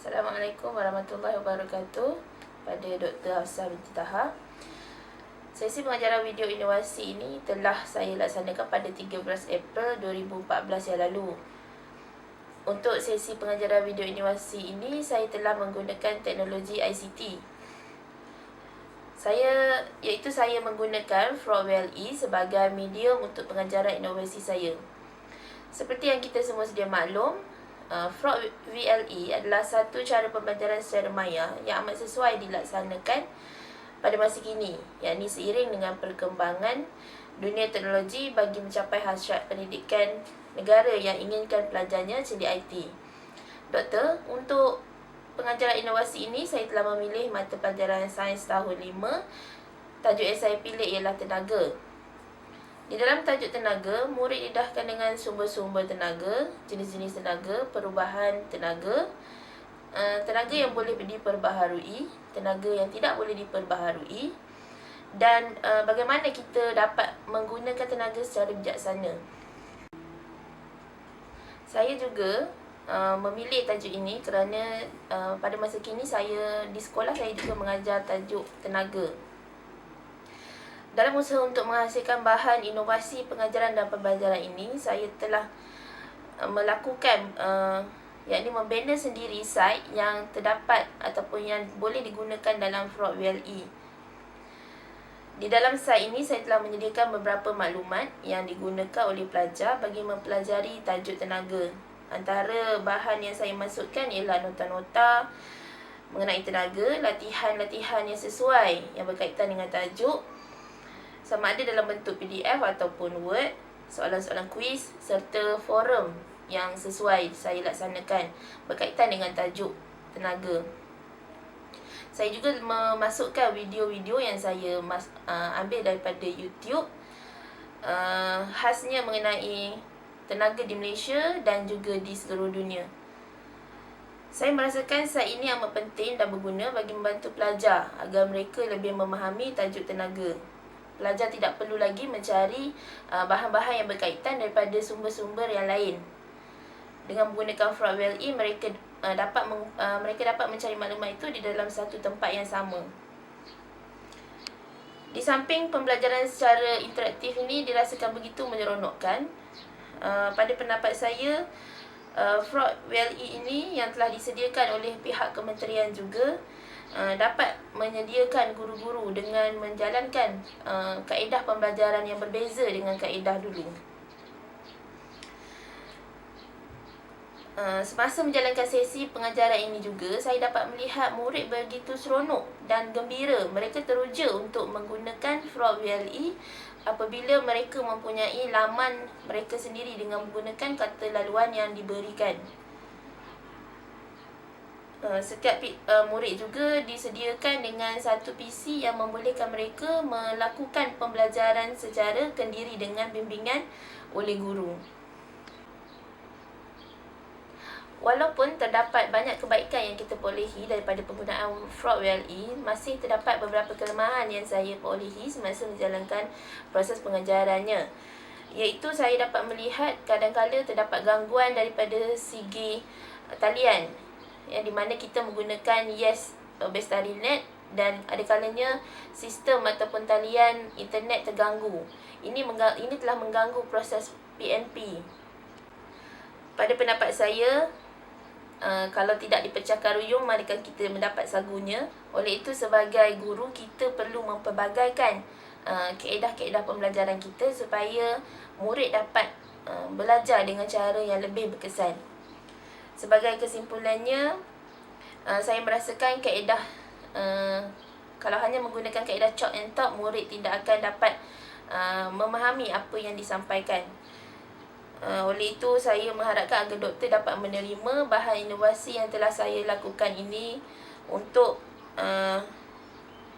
Assalamualaikum warahmatullahi wabarakatuh. Pada Dr. Hafsah binti Taha. Sesi pengajaran video inovasi ini telah saya laksanakan pada 13 April 2014 yang lalu. Untuk sesi pengajaran video inovasi ini, saya telah menggunakan teknologi ICT. Saya menggunakan Frog-VLE sebagai medium untuk pengajaran inovasi saya. Seperti yang kita semua sedia maklum, Frog-VLE adalah satu cara pembelajaran secara maya yang amat sesuai dilaksanakan pada masa kini, yakni seiring dengan perkembangan dunia teknologi bagi mencapai hasrat pendidikan negara yang inginkan pelajarnya cerdik IT. Doktor, untuk pengajaran inovasi ini saya telah memilih mata pelajaran sains tahun 5. Tajuk yang saya pilih ialah tenaga. Di dalam tajuk tenaga, murid didahkan dengan sumber-sumber tenaga, jenis-jenis tenaga, perubahan tenaga, tenaga yang boleh diperbaharui, tenaga yang tidak boleh diperbaharui, dan bagaimana kita dapat menggunakan tenaga secara bijaksana. Saya juga memilih tajuk ini kerana pada masa kini di sekolah saya juga mengajar tajuk tenaga. Dalam usaha untuk menghasilkan bahan inovasi pengajaran dan pembelajaran ini, saya telah melakukan yakni membina sendiri site yang terdapat ataupun yang boleh digunakan dalam Frog-VLE. Di dalam site ini saya telah menyediakan beberapa maklumat yang digunakan oleh pelajar bagi mempelajari tajuk tenaga. Antara bahan yang saya masukkan ialah nota-nota mengenai tenaga, latihan-latihan yang sesuai yang berkaitan dengan tajuk, sama ada dalam bentuk PDF ataupun Word, soalan-soalan kuis serta forum yang sesuai saya laksanakan berkaitan dengan tajuk tenaga. Saya juga memasukkan video-video yang saya ambil daripada YouTube, khasnya mengenai tenaga di Malaysia dan juga di seluruh dunia. Saya merasakan site ini amat penting dan berguna bagi membantu pelajar agar mereka lebih memahami tajuk tenaga. Pelajar tidak perlu lagi mencari bahan-bahan yang berkaitan daripada sumber-sumber yang lain. Dengan menggunakan Frog-VLE, mereka dapat mencari maklumat itu di dalam satu tempat yang sama. Di samping pembelajaran secara interaktif ini dirasakan begitu menyeronokkan, pada pendapat saya, Frog-VLE ini yang telah disediakan oleh pihak kementerian juga dapat menyediakan guru-guru dengan menjalankan kaedah pembelajaran yang berbeza dengan kaedah dulu. Semasa menjalankan sesi pengajaran ini juga, saya dapat melihat murid begitu seronok dan gembira. Mereka teruja untuk menggunakan Frog-VLE apabila mereka mempunyai laman mereka sendiri dengan menggunakan kata laluan yang diberikan. Setiap murid juga disediakan dengan satu PC yang membolehkan mereka melakukan pembelajaran secara kendiri dengan bimbingan oleh guru. Walaupun terdapat banyak kebaikan yang kita perolehi daripada penggunaan Frog-VLE, masih terdapat beberapa kelemahan yang saya perolehi semasa menjalankan proses pengajarannya. Iaitu saya dapat melihat kadang-kadang terdapat gangguan daripada segi talian, yang di mana kita menggunakan Bestarinet dan ada kalanya sistem ataupun talian internet terganggu. Ini telah mengganggu proses PNP. Pada pendapat saya, kalau tidak dipecahkan ruyung, manakala kita mendapat sagunya. Oleh itu, sebagai guru, kita perlu mempelbagaikan kaedah-kaedah pembelajaran kita supaya murid dapat belajar dengan cara yang lebih berkesan. Sebagai kesimpulannya, saya merasakan kaedah kalau hanya menggunakan kaedah chalk and talk, murid tidak akan dapat memahami apa yang disampaikan. Oleh itu, saya mengharapkan agar doktor dapat menerima bahan inovasi yang telah saya lakukan ini untuk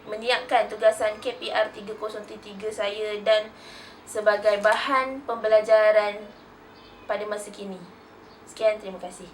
menyiapkan tugasan KPR 303 saya dan sebagai bahan pembelajaran pada masa kini. Sekian, terima kasih.